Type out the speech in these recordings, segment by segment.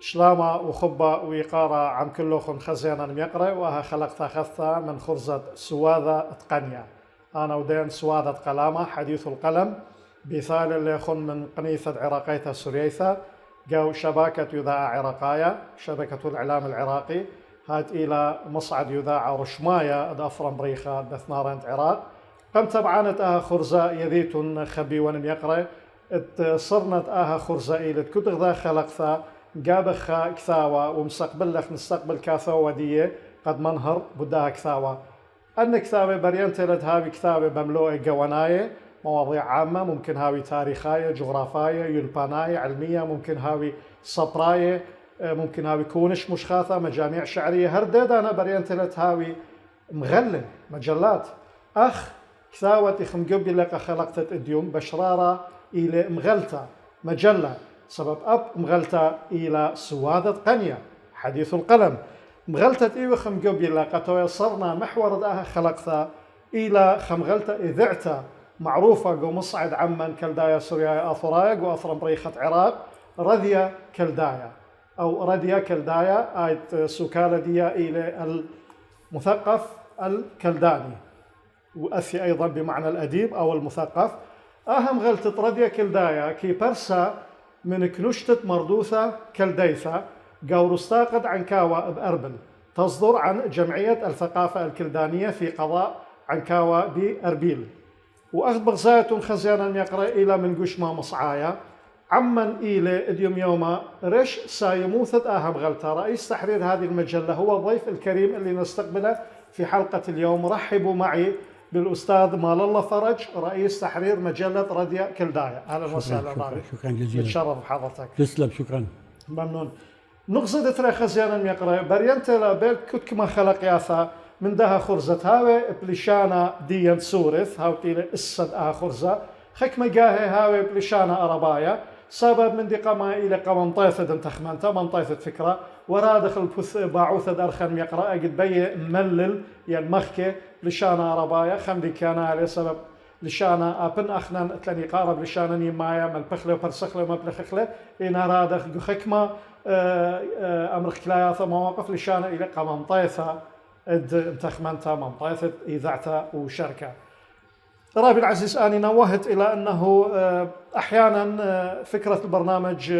شلامة وخبة ويقارة عم كلوخن خزينا يقرأ وها خلقتها خثة من خرزة سواذة تقنية. أنا ودين سواذة قلامة حديث القلم بثال اللي يخن من قنيثة عراقيتها سوريثة جو شبكة يذاع عراقاية شبكة الإعلام العراقي هات إلى مصعد يذاع رشماية دافر أمريكا دثنارين عراق قم تبعانت آها خرزة يذيتون خبي ونم يقرأ صرنت آها خرزة إلى كتغذا خلقتها قابخا كثاوة ومستقبل لك نستقبل كاثوة دي قد منهر بدها كثاوة أن كثاوة برينتلت هاوي كثاوة بملوء قواناية مواضيع عامة ممكن هاوي تاريخية جغرافية يلباناية علمية ممكن هاوي صبراية ممكن هاوي كونش مشخاثة مجاميع شعرية هردد أنا برينتلت هاوي مغلل مجلات أخ كثاوة إخم قبي لك خلقتت اليوم بشرارة إلى مغلطة مجلة سبب أب مغلطة إلى سوادة قنية حديث القلم مغلطة إيوه خم قبي لقطوية صرنا محور داها خلقتها إلى خمغلطة إذعتا معروفة قو مصعد عمان كالدايا سوريا آثرايا قو أثر مريخة عراق رذية كالدايا أو رديا كالدايا آيت سوكالة ديا إلى المثقف الكلداني وأثي أيضا بمعنى الأديب أو المثقف أهم غلطة رديا كالدايا كي برسا من كنشتة مردوثة كالديثة قورستاقد عنكاوة بأربل تصدر عن جمعية الثقافة الكلدانية في قضاء عنكاوة بأربيل وأخذ بغزاية خزيانا يقرأ إلى من قشما مصعايا عمن إلى اليوم يوما رش سايموثة أهم غلطة رئيس تحرير هذه المجلة هو الضيف الكريم اللي نستقبله في حلقة اليوم. رحبوا معي بالأستاذ مال الله فرج رئيس تحرير مجلة رديا كلدايا. أهلا وسهلا بك. شكرا جزيلا. بتشرف بحضرتك. تسلم شكرا. ممنون. نقصد ترى خزيانا يقرأ برينت لابل كت كما خلق ياثا من دها خرزة هاوي بلشانا ديان سورث هاوتي السد خرزة خك مجاهي هاوي بلشانا أربايا سبب من دي قما إلى قما منطيثة انتخمانتا منطيثة فكرة ورا دخل باعوثة درخن يقرأ قد بي ملل يعني مخكي لشانا أربايا خمدي كان على سبب لشانا أبن أخنا تلاني قارب لشانا نيمايا من بخلة وبرسخلة وما بلخخلة إن رادخ خكمة أمر خلايا مواقف لشانا إلى قما منطيثة انتخمانتا منطيثة إذاعتا وشركة. رابي العزيز أني نوهت إلى أنه أحيانا فكرة البرنامج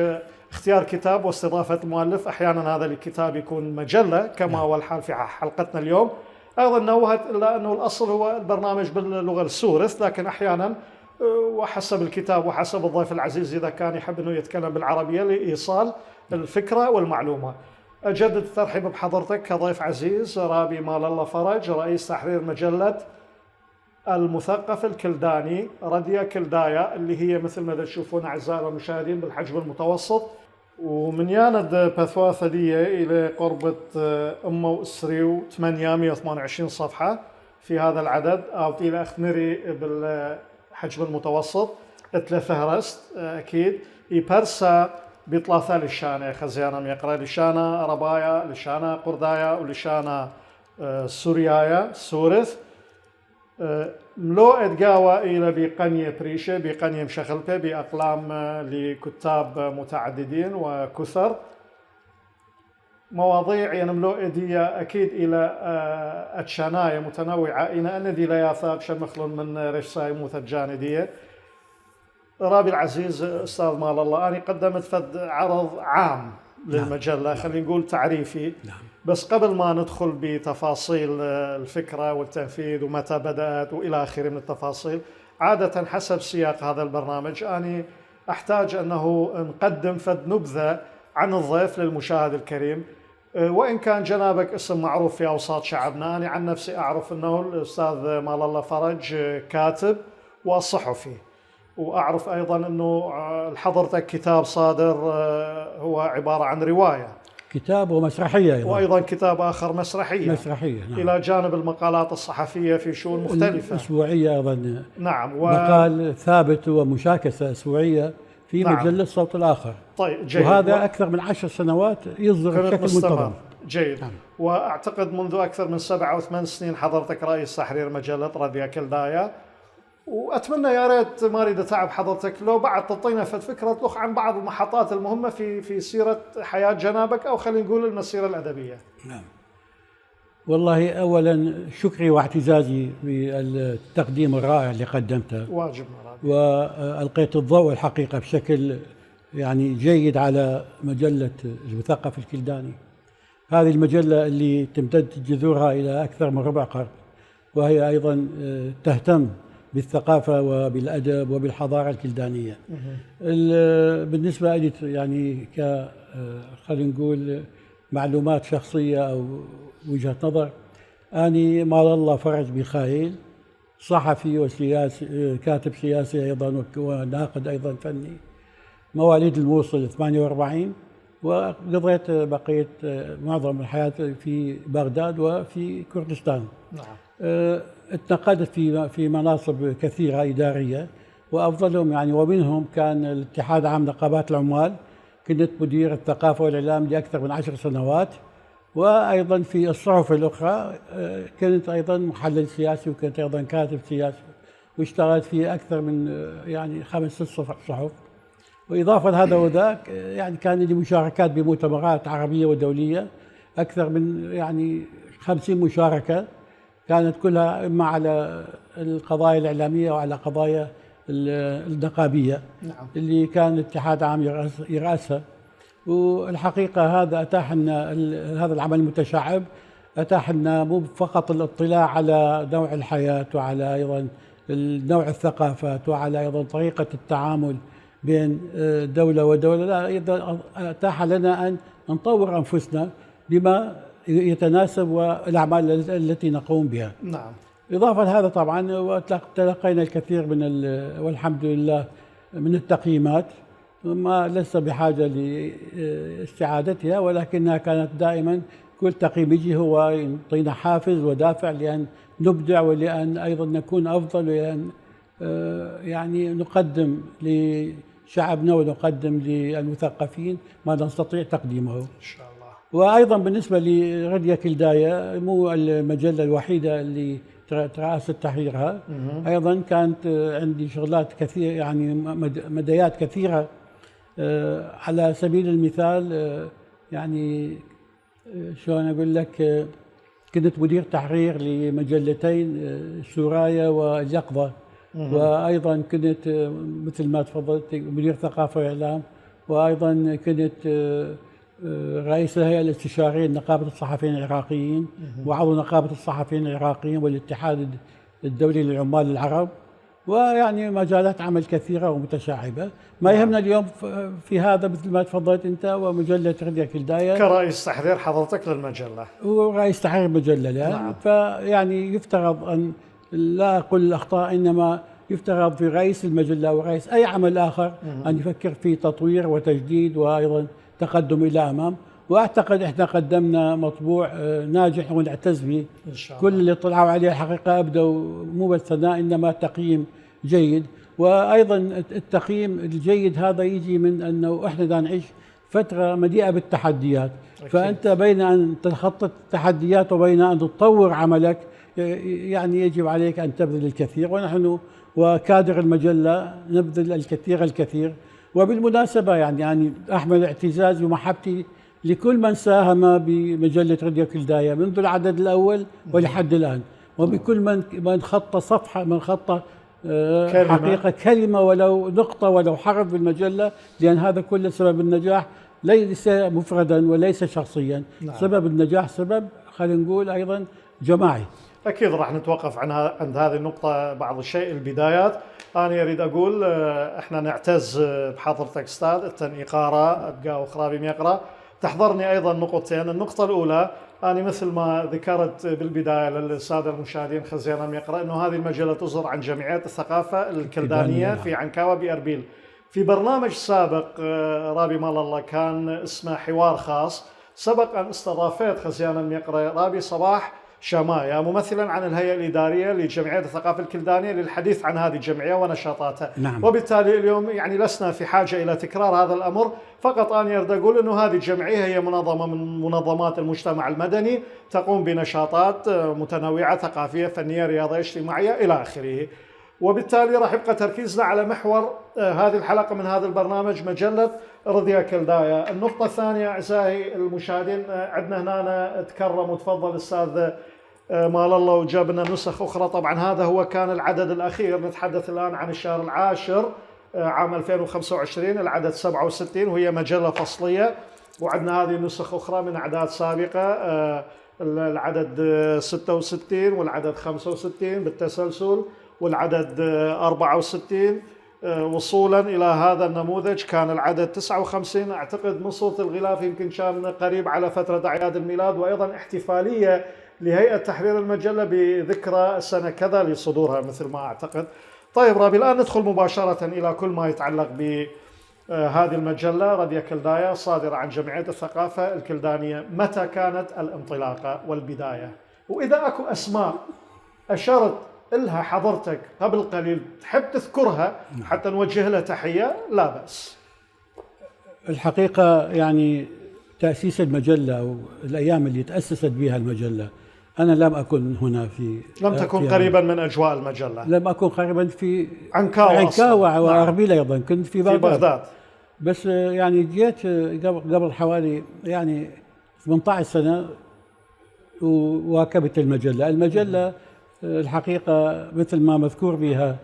اختيار كتاب واستضافة المؤلف أحيانا هذا الكتاب يكون مجلة كما هو الحال في حلقتنا اليوم. أيضا نوهت إلى أنه الأصل هو البرنامج باللغة السورث لكن أحيانا وحسب الكتاب وحسب الضيف العزيز إذا كان يحب أنه يتكلم بالعربية لإيصال الفكرة والمعلومة. أجدد الترحيب بحضرتك كضيف عزيز رابي مال الله فرج رئيس تحرير مجلة المثقف الكلداني رديا كلدايا اللي هي مثل ما تشوفون أعزائي المشاهدين بالحجم المتوسط ومن ياند بثواثة دي إلى قربة أمه وإسري 828 صفحة في هذا العدد أو إلى أخنري بالحجم المتوسط اتلفهرست أكيد يبرسا بيطلاثة للشانة خزيانا يقرأ لشانة ربايا لشانة قردايا ولشانة سوريايا سورث ملو ادقاوة إلى بقنية بريشة بقنية مشخلبة بأقلام لكتاب متعددين وكثر مواضيع يعني ملو إدية أكيد إلى أتشاناية متنوعة إلى أن دي لياثاب شمخل من رشاي متجاندية. رابي العزيز أستاذ مال الله أنا قدمت فد عرض عام للمجلة خلينا نقول تعريفي بس قبل ما ندخل بتفاصيل الفكرة والتنفيذ ومتى بدأت وإلى آخره من التفاصيل عادة حسب سياق هذا البرنامج أنا أحتاج أنه نقدم فد نبذة عن الضيف للمشاهد الكريم وإن كان جنابك اسم معروف في أوساط شعبنا أنا عن نفسي أعرف أنه الأستاذ مال الله فرج كاتب وصحفي وأعرف أيضا أنه حضرتك كتاب صادر هو عبارة عن رواية كتاب ومسرحية أيضا. وأيضا كتاب آخر مسرحية نعم. إلى جانب المقالات الصحفية في شؤون مختلفة أسبوعية أيضا نعم مقال ثابت ومشاكسة أسبوعية في نعم. مجلة الصوت الآخر طيب جيد وهذا أكثر من 10 سنوات يصدر بشكل منتظم جيد نعم. وأعتقد منذ أكثر من 7 أو 8 سنين حضرتك رئيس تحرير مجلة رديا كلدايا واتمنى يا ريت ما اريد اتعب حضرتك لو بعد تعطينا فكره لخ عن بعض المحطات المهمه في سيره حياه جنابك، او خلينا نقول المسيره الادبيه. نعم. والله أولا شكري واعتزازي بالتقديم الرائع اللي قدمته، واجبنا رابي. وألقيت الضوء الحقيقة بشكل يعني جيد على مجلة المثقف الكلداني. هذه المجلة اللي تمتد جذورها إلى أكثر من ربع قرن، وهي أيضا تهتم بالثقافة وبالأدب وبالحضارة الكلدانية. بالنسبة لي يعني خلينا نقول معلومات شخصية أو وجهة نظر، أني مال الله فرج ميخائيل، صحفي وسياسي، كاتب سياسي أيضا وناقد أيضا فني، مواليد الموصل 48، وقضيت بقية معظم الحياة في بغداد وفي كردستان. نعم. اتنقلت في مناصب كثيرة إدارية، وأفضلهم يعني ومنهم كان الاتحاد عام نقابات العمال، كنت مدير الثقافة والإعلام لأكثر من 10 سنوات، وأيضا في الصحف الأخرى كنت أيضا محلل سياسي، وكنت أيضا كاتب سياسي، واشتغلت في أكثر من يعني 5-6 صحف. وإضافة لهذا وذاك يعني كان لي مشاركات بمؤتمرات عربية ودولية، أكثر من يعني 50 مشاركة، كانت كلها إما على القضايا الإعلامية وعلى قضايا النقابية. نعم. اللي كان الاتحاد عام يرأسها. والحقيقة هذا أتاح لنا هذا العمل المتشعب، أتاح لنا مو فقط الاطلاع على نوع الحياة وعلى أيضا نوع الثقافات وعلى أيضا طريقة التعامل بين دولة ودولة، لا أيضا أتاح لنا أن نطور أنفسنا بما يتناسب والأعمال التي نقوم بها. نعم. إضافة لهذا طبعا تلقينا الكثير والحمد لله من التقييمات، ما لسه بحاجة لاستعادتها، ولكنها كانت دائما كل تقييم يجي هو يعطينا حافز ودافع لأن نبدع، ولأن أيضا نكون أفضل، ولأن يعني نقدم لشعبنا ونقدم للمثقفين ما نستطيع تقديمه إن شاء الله. وأيضا بالنسبة لرديا كلدايا، مو المجلة الوحيدة اللي ترأست تحريرها، أيضا كانت عندي شغلات كثيرة، يعني مديات كثيرة. على سبيل المثال يعني شلون أقول لك، كنت مدير تحرير لمجلتين، سورايا واليقظة، وأيضا كنت مثل ما تفضلت مدير ثقافة وإعلام، وأيضا كنت رئيس الهيئة الاستشارية لنقابة الصحفيين العراقيين، وعضو نقابة الصحفيين العراقيين والاتحاد الدولي للعمال العرب، ويعني مجالات عمل كثيرة ومتشعبة. ما يهمنا اليوم في هذا مثل ما تفضلت أنت ومجلة رديا كلدايا كرئيس تحرير حضرتك للمجلة، ورئيس تحرير المجلة الآن. نعم. فيعني يفترض أن لا أقول الأخطاء، إنما يفترض في رئيس المجلة ورئيس أي عمل آخر أن يفكر في تطوير وتجديد وأيضا تقدم إلى أمام. وأعتقد إحنا قدمنا مطبوع ناجح ونعتز به. إن شاء الله. كل اللي طلعوا عليه الحقيقة أبدوا مو بس ثناء إنما تقييم جيد. وأيضا التقييم الجيد هذا يجي من أنه إحنا دا نعيش فترة مليئة بالتحديات. أكيد. فأنت بين أن تتخطى التحديات وبين أن تطور عملك يعني يجب عليك أن تبذل الكثير، ونحن وكادر المجلة نبذل الكثير. وبالمناسبة يعني أحمل اعتزازي ومحبتي لكل من ساهم بمجلة رديا كلدايا منذ العدد الأول ولحد الآن، وبكل من خط صفحة، من خط حقيقة كلمة ولو نقطة ولو حرف بالمجلة، لأن هذا كله سبب النجاح ليس مفردا وليس شخصيا. نعم. سبب النجاح سبب خلينا نقول أيضا جماعي. أكيد راح نتوقف عند هذه النقطة بعض الشيء البدايات. أنا أريد أقول إحنا نعتز بحضرتك أستاذ، التن إقارة أبقى أخرى بميقرة. تحضرني أيضا نقطتين. النقطة الأولى، أنا مثل ما ذكرت بالبداية للسادة المشاهدين خزينا ميقرة، أنه هذه المجلة تصدر عن جمعية الثقافة الكلدانية في عنكاوة بأربيل. في برنامج سابق رابي مال الله كان اسمه حوار خاص، سبق أن استضافيت خزيان الميقرة رابي صباح شماية ممثلا عن الهيئة الإدارية لجمعية الثقافة الكلدانية للحديث عن هذه الجمعية ونشاطاتها. نعم. وبالتالي اليوم يعني لسنا في حاجة إلى تكرار هذا الأمر، فقط أنا أريد أقول أنه هذه الجمعية هي منظمة من منظمات المجتمع المدني تقوم بنشاطات متنوعة ثقافية فنية رياضية اجتماعية إلى آخره. وبالتالي راح يبقى تركيزنا على محور هذه الحلقة من هذا البرنامج، مجلة رضيا كلدايا. النقطة الثانية أعزائي المشاهدين، عندنا هنا تكرم وتفضل أستاذ مال الله وجاب لنا نسخ أخرى. طبعا هذا هو كان العدد الأخير، نتحدث الآن عن الشهر العاشر عام 2025، العدد 67، وهي مجلة فصلية. وعندنا هذه نسخ أخرى من أعداد سابقة، العدد 66 والعدد 65 بالتسلسل والعدد 64 وصولا إلى هذا النموذج. كان العدد 59 أعتقد من صورة الغلاف يمكن كان قريب على فترة أعياد الميلاد، وأيضا احتفالية لهيئة تحرير المجلة بذكرى سنة كذا لصدورها مثل ما أعتقد. طيب رابي، الآن ندخل مباشرة إلى كل ما يتعلق بهذه المجلة رضيا كلدايا صادرة عن جمعية الثقافة الكلدانية. متى كانت الانطلاقة والبداية؟ وإذا أكو أسماء أشرت إلها حضرتك قبل قليل تحب تذكرها حتى نوجه لها تحية، لا بأس. الحقيقة يعني تأسيس المجلة أو الأيام اللي تأسست بها المجلة، أنا لم أكن هنا لم تكن قريبا من أجواء المجلة. لم أكن قريبا في عنكاوة وأربيل أيضا، كنت في بغداد. بس يعني جيت قبل حوالي يعني 18 سنة وواكبت المجلة. الحقيقة مثل ما مذكور بها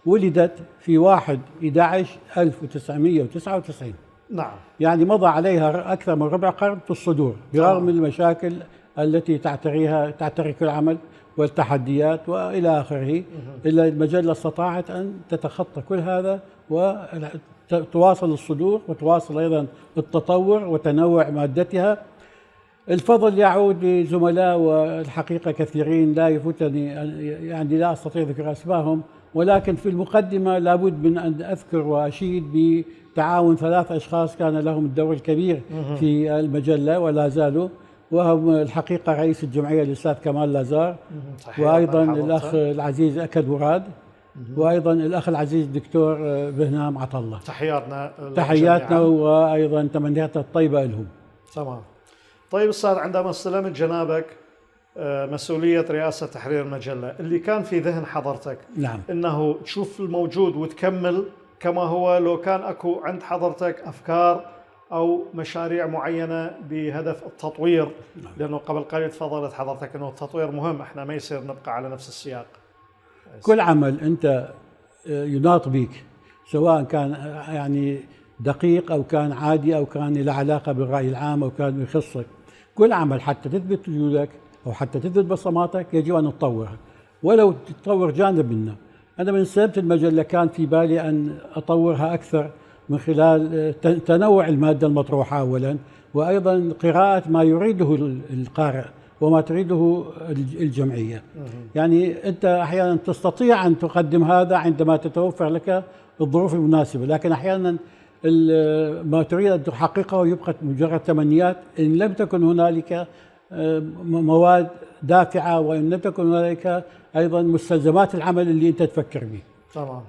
ولدت في 1/11/1999. نعم. يعني مضى عليها أكثر من ربع قرن في الصدور برغم المشاكل التي تعتري كل عمل والتحديات وإلى آخره، إلا المجلة استطاعت أن تتخطى كل هذا وتواصل الصدور وتواصل أيضا التطور وتنوع مادتها. الفضل يعود لزملاء والحقيقة كثيرين لا يفوتني، يعني لا أستطيع ذكر أسمائهم، ولكن في المقدمة لابد من أن أذكر وأشيد بتعاون 3 أشخاص كان لهم الدور الكبير في المجلة ولا زالوا، وهم الحقيقة رئيس الجمعية الأستاذ كمال لازار، وأيضا الأخ العزيز أكد مراد، وأيضا الأخ العزيز الدكتور بهنام عطلة. تحياتنا وأيضا تمنياتنا الطيبة لهم. تمام. طيب أستاذ، عندما استلمت جنابك مسؤولية رئاسة تحرير المجلة، اللي كان في ذهن حضرتك نعم إنه تشوف الموجود وتكمل كما هو، لو كان أكو عند حضرتك أفكار أو مشاريع معينة بهدف التطوير؟ لأنه قبل قليل تفضلت حضرتك أنه التطوير مهم، إحنا ما يصير نبقى على نفس السياق. كل عمل أنت يناط بك سواء كان يعني دقيق أو كان عادي أو كان له علاقة بالرأي العام أو كان يخصك، كل عمل حتى تثبت وجودك أو حتى تثبت بصماتك يجب أن تطورها ولو تطور جانب منه. أنا من استلمت المجلة كان في بالي أن أطورها أكثر من خلال تنوع المادة المطروحة أولا، وأيضا قراءة ما يريده القارئ وما تريده الجمعية. يعني أنت أحيانا تستطيع أن تقدم هذا عندما تتوفر لك الظروف المناسبة، لكن أحيانا ما تريد أن تحققه يبقى مجرد تمنيات إن لم تكن هنالك مواد دافعة وإن لم تكن هنالك أيضا مستلزمات العمل اللي أنت تفكر به. تمام.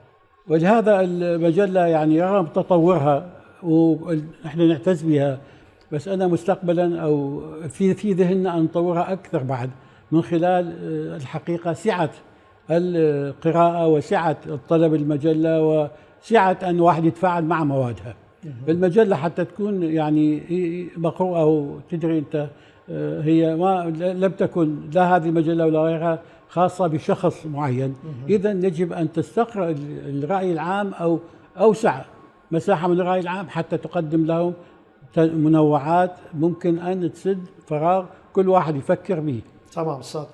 ولهذا المجلة يعني رغم تطورها ونحن نعتز بها، بس أنا مستقبلا أو في ذهننا أن نطورها أكثر بعد من خلال الحقيقة سعة القراءة وسعة الطلب المجلة وسعة أن واحد يتفاعل مع موادها. المجلة حتى تكون يعني مقروءة وتدري أنت هي ما لم تكن لا هذه المجلة ولا غيرها خاصة بشخص معين، إذا يجب أن تستقرأ الرأي العام أو أوسع مساحة من الرأي العام حتى تقدم لهم منوعات ممكن أن تسد فراغ كل واحد يفكر به. تمام أستاذ.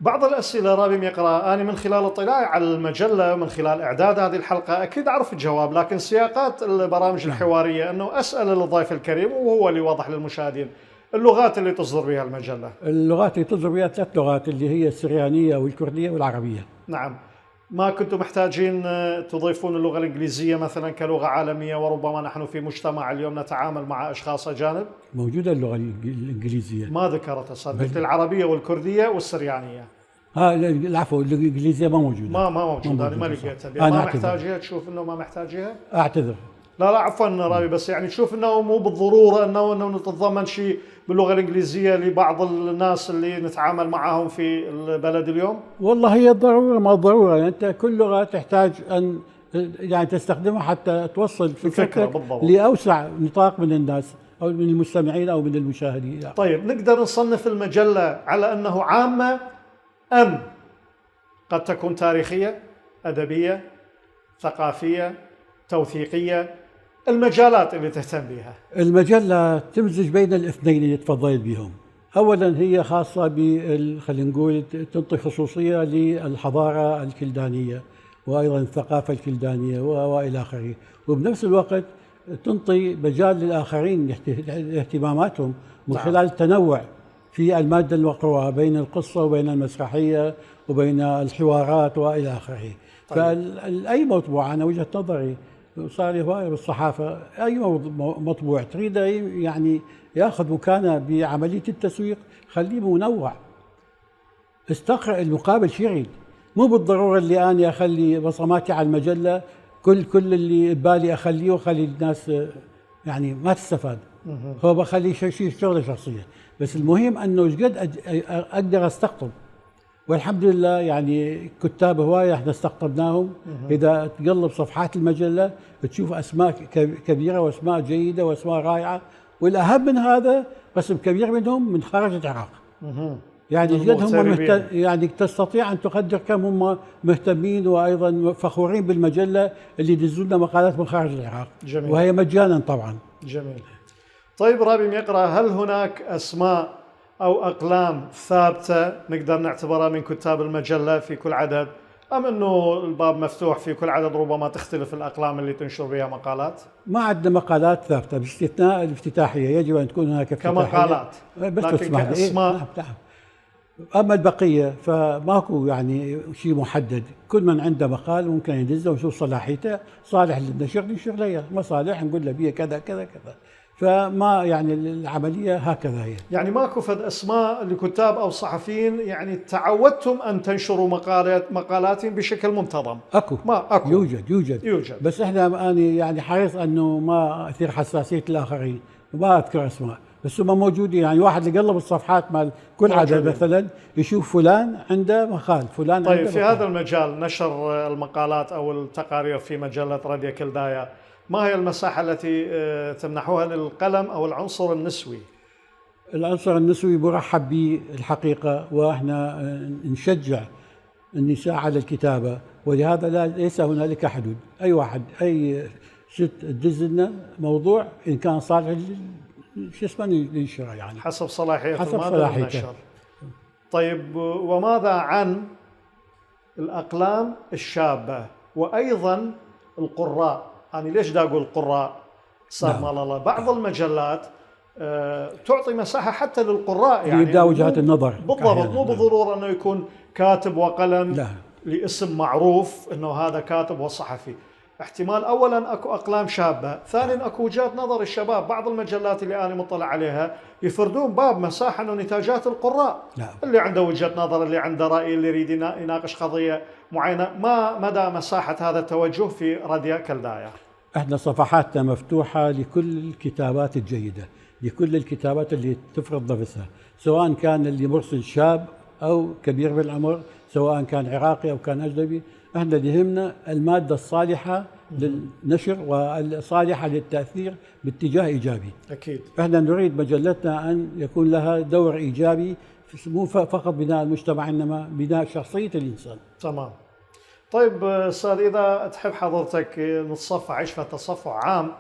بعض الأسئلة رابي يقرأ، أنا من خلال اطلاعي على المجلة ومن خلال إعداد هذه الحلقة أكيد أعرف الجواب، لكن سياقات البرامج الحوارية أنه أسأل الضيف الكريم وهو اللي يوضح للمشاهدين اللغات اللي تصدر بها المجلة. اللغات اللي تصدر بها 3 لغات اللي هي السريانية والكردية والعربية. نعم. ما كنتم محتاجين تضيفون اللغة الإنجليزية مثلا كلغة عالمية، وربما نحن في مجتمع اليوم نتعامل مع أشخاص أجانب؟ موجودة اللغة الإنجليزية. ما ذكرت أستاذ، قلت العربية والكردية والسريانية. العفو، الإنجليزية ما موجودة. ما موجودة، أنا ما لقيتها. ما محتاجها، تشوف إنه ما محتاجها؟ أعتذر. لا عفوا رابي، بس يعني تشوف انه مو بالضروره انه نتضمن شيء باللغه الانجليزيه لبعض الناس اللي نتعامل معهم في البلد اليوم؟ والله هي الضروره ما الضروره، يعني انت كل لغه تحتاج ان يعني تستخدمها حتى توصل فكرتك لاوسع نطاق من الناس او من المستمعين او من المشاهدين. طيب نقدر نصنف المجله على انه عامه ام قد تكون تاريخيه، ادبيه، ثقافيه، توثيقيه؟ المجالات اللي تهتم بها المجله تمزج بين الاثنين اللي تفضلت بهم. اولا هي خاصه خلينا نقول تنطي خصوصيه للحضاره الكلدانيه وايضا الثقافه الكلدانيه والى اخره، وبنفس الوقت تنطي مجال للاخرين اهتماماتهم من خلال التنوع في الماده المقروءه بين القصه وبين المسرحيه وبين الحوارات والى اخره. فاي مطبوعه انا وجهه نظري صار لي هوايه بالصحافه، اي مطبوع تريده يعني ياخذ مكانه بعمليه التسويق خليه منوع، استقرأ المقابل شو يريد، مو بالضروره اللي انا اخلي بصماتي على المجله كل اللي ببالي اخليه واخلي الناس يعني ما تستفاد، هو بخلي شيء شغله شخصيه، بس المهم انه ايش قد اقدر استقطب. والحمد لله يعني كتاب هوايه احنا استقطبناهم. اذا تقلب صفحات المجله تشوف اسماء كبيره واسماء جيده واسماء رائعه، والاهم من هذا قسم كبير منهم من خارج العراق. يعني جد هم يعني تستطيع ان تقدر كم هم مهتمين وايضا فخورين بالمجله اللي يدزوا لنا مقالات من خارج العراق. جميل. وهي مجانا طبعا. جميل. طيب رابي ميقرا، هل هناك اسماء أو أقلام ثابتة نقدر نعتبرها من كتاب المجلة في كل عدد، أم أنه الباب مفتوح في كل عدد ربما تختلف الأقلام اللي تنشر بها مقالات؟ ما عندنا مقالات ثابتة باستثناء الافتتاحية، يجب أن تكون هناك افتتاحية كمقالات، بس لكن كأسماء نعم. أما البقية فماكو يعني شيء محدد، كل من عنده مقال ممكن يدزه ونشوف صلاحيته، صالح للنشر ننشر له، ما صالح نقول له بيه كذا كذا كذا. فما يعني العملية هكذا هي. يعني ماكو فد أسماء لكتاب أو صحفيين يعني تعودتم أن تنشروا مقالاتهم بشكل منتظم؟ أكو يوجد بس إحنا أنا يعني حريص أنه ما أثير حساسية الآخرين، ما أذكر أسماء، بس هم موجودين. يعني واحد اللي يقلب الصفحات مال كل عدد مثلا يشوف فلان عنده مقال، فلان طيب عنده في مقال. هذا المجال نشر المقالات أو التقارير في مجلة راديو كلدايا، ما هي المساحة التي تمنحوها للقلم أو العنصر النسوي؟ العنصر النسوي مرحب به الحقيقة، وإحنا نشجع النساء على الكتابة، ولهذا ليس هنالك حدود. أي واحد أي ست تدز لنا موضوع إن كان صالح للنشر يعني حسب صلاحية المادة للنشر. طيب وماذا عن الأقلام الشابة وأيضا القراء؟ أنا ليش دا أقول قراء؟ صار مال الله بعض المجلات تعطي مساحة حتى للقراء، يعني يبدأ وجهات النظر بالضبط، مو بالضرورة أنه يكون كاتب وقلم لاسم معروف أنه هذا كاتب وصحفي. احتمال أولا أكو أقلام شابة، ثانيا أكو وجهات نظر الشباب. بعض المجلات اللي أنا مطلع عليها يفردون باب مساحة أنه نتاجات القراء، اللي عنده وجهة نظر، اللي عنده رأي، اللي يريد يناقش قضية معينة. ما مدى مساحة هذا التوجه في راديو كلدايا؟ احنا صفحاتنا مفتوحة لكل الكتابات الجيدة، لكل الكتابات اللي تفرض نفسها، سواء كان اللي مرسل شاب أو كبير بالعمر، سواء كان عراقي أو كان أجنبي. احنا يهمنا المادة الصالحة للنشر والصالحة للتأثير باتجاه إيجابي. أكيد. احنا نريد مجلتنا أن يكون لها دور إيجابي، مو فقط بناء المجتمع إنما بناء شخصية الإنسان. تمام. طيب أستاذ، إذا تحب حضرتك نتصفح عشفة تصفح عام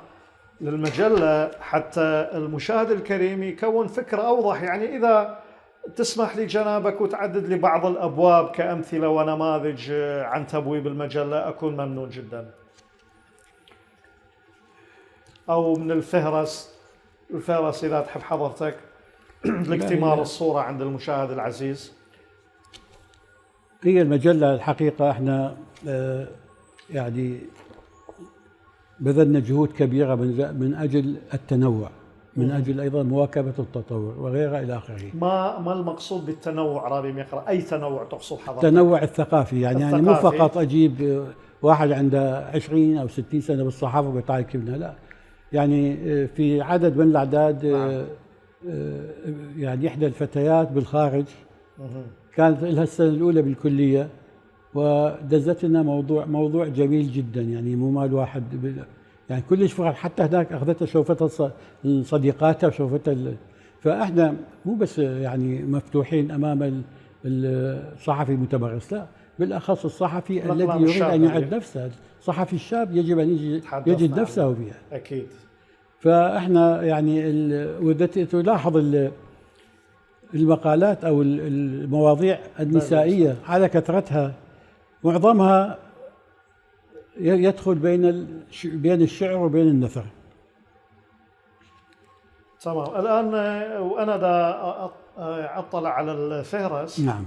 للمجلة حتى المشاهد الكريم يكون فكرة أوضح، يعني إذا تسمح لي جنابك وتعدد لي بعض الأبواب كأمثلة ونماذج عن تبويب المجلة أكون ممنون جدا. أو من الفهرس إذا تحب حضرتك لاكتمال الصورة عند المشاهد العزيز. هي المجلة الحقيقة احنا يعني بذلنا جهود كبيرة من أجل التنوع، من أجل أيضا مواكبة التطور وغيرها إلى آخره. ما المقصود بالتنوع رابي ميقرا؟ أي تنوع تقصد حضرتك؟ التنوع الثقافي، يعني مو فقط أجيب واحد عنده 20 أو 60 سنة بالصحافة وقطع يكتبنا، لا. يعني في عدد من الأعداد يعني إحدى الفتيات بالخارج كانت لها السنة الأولى بالكلية ودزت لنا موضوع جميل جدا، يعني مو مال واحد يعني كلش فرح. حتى هناك أخذتها شوفتها صديقاتها وشوفتها فإحنا مو بس يعني مفتوحين أمام الصحفي المتمرس، لا، بالأخص الصحفي الذي يريد أن يعد نفسه. الصحفي الشاب يجب أن يجد نفسه فيها. أكيد. فإحنا يعني وإذا تلاحظ المقالات أو المواضيع النسائية على كثرتها، معظمها يدخل بين الشعر وبين النثر. تمام. الآن وأنا دا أطلع على الفهرس. نعم.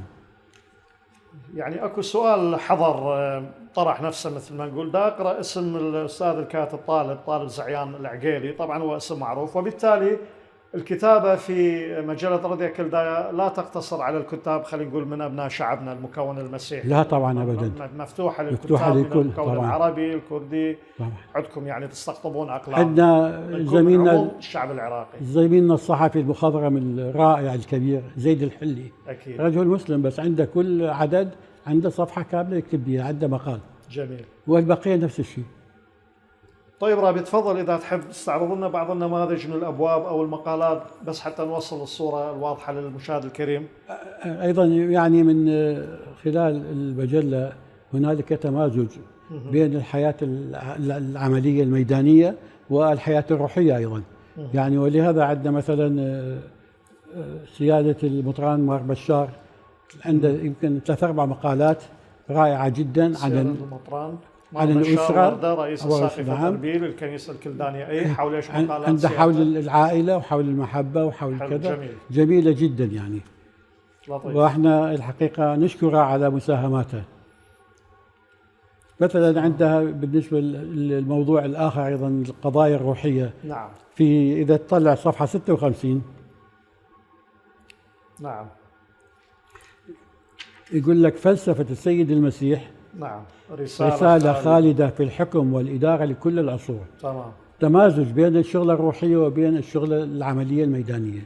يعني اكو سؤال حضر طرح نفسه، مثل ما نقول دا اقرا اسم الاستاذ الكاتب طالب زعيان العقيلي، طبعا هو اسم معروف، وبالتالي الكتابه في مجله رديا كلدايا لا تقتصر على الكتاب خلينا نقول من ابناء شعبنا المكون المسيحي. لا طبعا ابدا، مفتوحه للكتاب من المكون العربي الكردي طبعا. عندكم يعني تستقطبون اقلام. عندنا زميلنا الشعب العراقي، زميلنا الصحفي المخضرم الرائع الكبير زيد الحلي، اكيد رجل مسلم بس عنده كل عدد عنده صفحه كامله يكتب بها، عنده مقال. جميل. والبقيه نفس الشيء. طيب رابي، تفضل اذا تحب تستعرض لنا بعض النماذج من الابواب او المقالات بس حتى نوصل الصوره الواضحه للمشاهد الكريم. ايضا يعني من خلال المجله هنالك تمازج بين الحياه العمليه الميدانيه والحياه الروحيه ايضا. يعني ولهذا عندنا مثلا سياده المطران مار بشار عنده يمكن 3-4 مقالات رائعه جدا عن الأسرة، رئيس الساقفة تربيل الكنيسة الكلدانية، حول ايش مقالات؟ عنده حول العائلة وحول المحبة وحول كذا. جميلة جدا يعني. لطيف. واحنا الحقيقة نشكره على مساهماته. مثلا عندها بالنسبة للموضوع الآخر أيضا القضايا الروحية. نعم. في إذا تطلع صفحة 56. نعم. يقول لك فلسفة السيد المسيح. نعم. رسالة خالدة في الحكم والإدارة لكل العصور. تمام. تمازج بين الشغلة الروحية وبين الشغلة العملية الميدانية.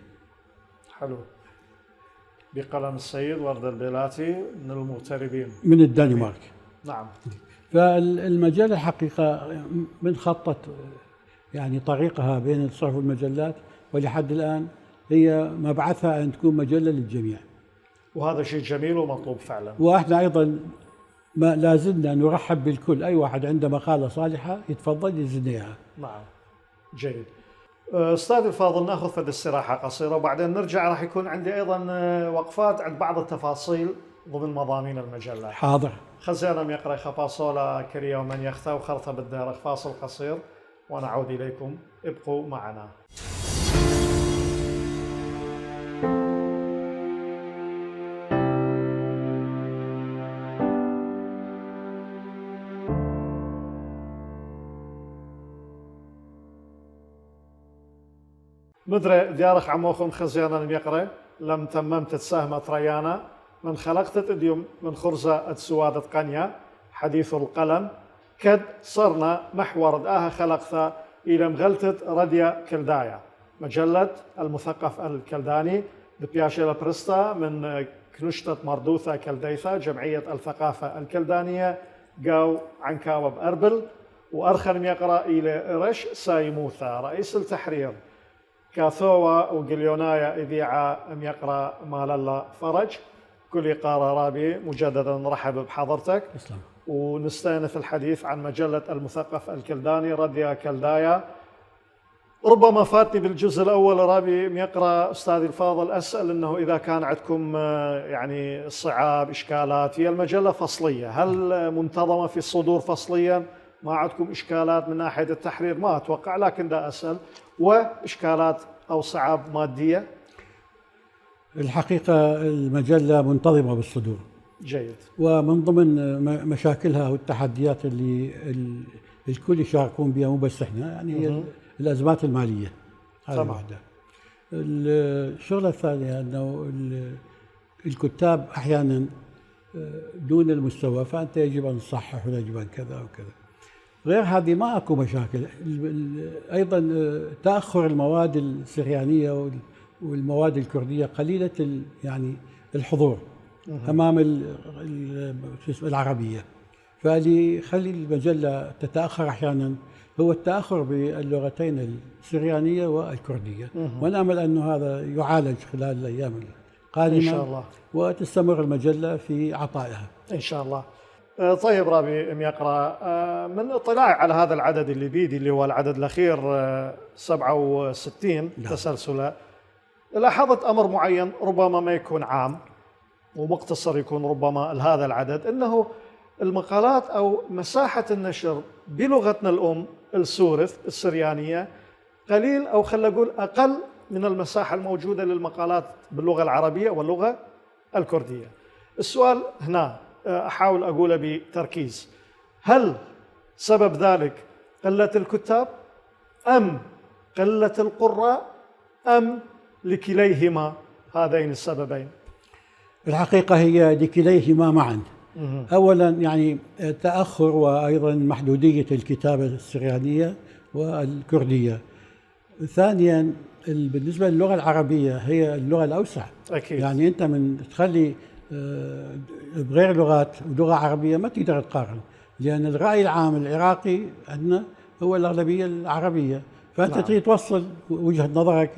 حلو. بقلم السيد ورد البيلاتي من المغتربين من الدنمارك. نعم. فالمجلة الحقيقة من خطت يعني طريقها بين الصحف والمجلات، ولحد الآن هي مبعثها أن تكون مجلة للجميع، وهذا شيء جميل ومطلوب فعلا. وإحنا أيضا ما لازلنا نرحب بالكل، أي واحد عنده مقالة صالحة يتفضل يزنيها. نعم. جيد. أستاذ الفاضل، ناخذ فد استراحة قصيرة وبعدين نرجع. راح يكون عندي أيضا وقفات عند بعض التفاصيل ضمن مضامين المجلة. حاضر. خزينا يقرأ خباصولا كريا ومن يخثى وخرطة بالدار. فاصل قصير ونعود إليكم، ابقوا معنا. مدري ديارخ عموخم خزيانا يقرأ لم تممت تساهمة ريانا من خلقت اديوم من خرزة سوادة قنيا حديث القلم كد صرنا محور دآها خلقت إلى مغلتت رديا كلدايا مجلة المثقف الكلداني ببياشيلا برستا من كنشتة مردوثة كلديثة جمعية الثقافة الكلدانية قاو عنكاوة بأربل. وأرخن يقرأ إلى رش سايموثا رئيس التحرير كاثوة وقليونايا إذيعة يقرأ مال الله فرج. كل قارة رابي مجددا نرحب بحضرتك. اسلام. ونستأنف الحديث عن مجلة المثقف الكلداني رديا كلدايا. ربما فاتني بالجزء الأول رابي يقرأ أستاذي الفاضل، أسأل أنه إذا كان عندكم يعني صعاب إشكالات، هي المجلة فصلية، هل منتظمة في الصدور فصليا؟ ما عندكم إشكالات من ناحية التحرير؟ ما أتوقع، لكن دا أسأل. وإشكالات أو صعاب مادية؟ الحقيقة المجلة منتظمة بالصدور. جيد. ومن ضمن مشاكلها والتحديات اللي الكل يشاركون بها مو بس احنا، يعني هي الأزمات المالية. هذه واحدة. الشغلة الثانية أنه الكتاب أحيانا دون المستوى، فأنت يجب أن تصحح ويجب أن كذا وكذا. غير هذه ما اكو مشاكل. ايضا تاخر المواد السريانيه والمواد الكرديه قليله يعني الحضور امام العربيه، فاللي يخلي المجله تتاخر احيانا هو التاخر باللغتين السريانيه والكرديه، ونامل انه هذا يعالج خلال الايام القادمه ان شاء الله، وتستمر المجله في عطائها ان شاء الله. طيب رابي ميقرا، من اطلاعي على هذا العدد اللي بيدي اللي هو العدد الأخير 67 تسلسلا، لاحظت أمر معين ربما ما يكون عام ومقتصر، يكون ربما لهذا العدد، أنه المقالات أو مساحة النشر بلغتنا الأم السورث السريانية قليل، أو خلينا نقول أقل من المساحة الموجودة للمقالات باللغة العربية واللغة الكردية. السؤال هنا أحاول أقوله بتركيز: هل سبب ذلك قلة الكتاب أم قلة القراء أم لكليهما هذين السببين؟ الحقيقة هي لكليهما معا. أولا يعني تأخر وأيضا محدودية الكتابة السريانية والكردية. ثانيا بالنسبة للغة العربية هي اللغة الأوسع أكيد. يعني أنت من تخلي بغير لغات ولغة عربية ما تقدر تقارن، لأن الرأي العام العراقي عندنا هو الأغلبية العربية، فأنت نعم. تريد توصل وجهة نظرك،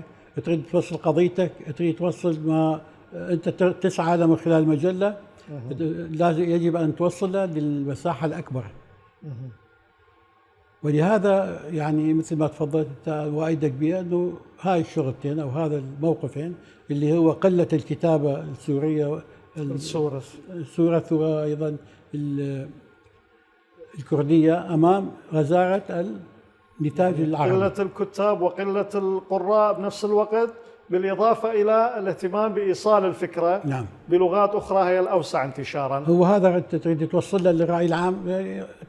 تريد توصل قضيتك، تريد توصل ما أنت تسعى له من خلال المجلة، لازم يجب أن توصله للمساحة الأكبر. ولهذا يعني مثل ما تفضلت وأيدك بها أنه هاي الشغلتين أو هذا الموقفين اللي هو قلة الكتابة السورية السورث وأيضا الكردية أمام غزارة النتاج العربي. قلة الكتاب وقلة القراء بنفس الوقت، بالإضافة إلى الاهتمام بإيصال الفكرة نعم. بلغات أخرى هي الأوسع انتشارا. هو هذا أنت تريد توصله للرأي العام،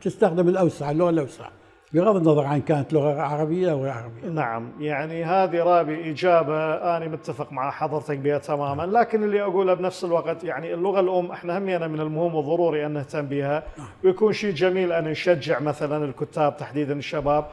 تستخدم الأوسع، اللغة الأوسع، بغض النظر عن كانت لغة عربية أو غير عربية. نعم، يعني هذه رابي إجابة أنا متفق مع حضرتك بها تماما، لكن اللي أقوله بنفس الوقت يعني اللغة الأم احنا همينا من المهم والضروري أن نهتم بها، ويكون شيء جميل أن نشجع مثلا الكتاب تحديدا الشباب،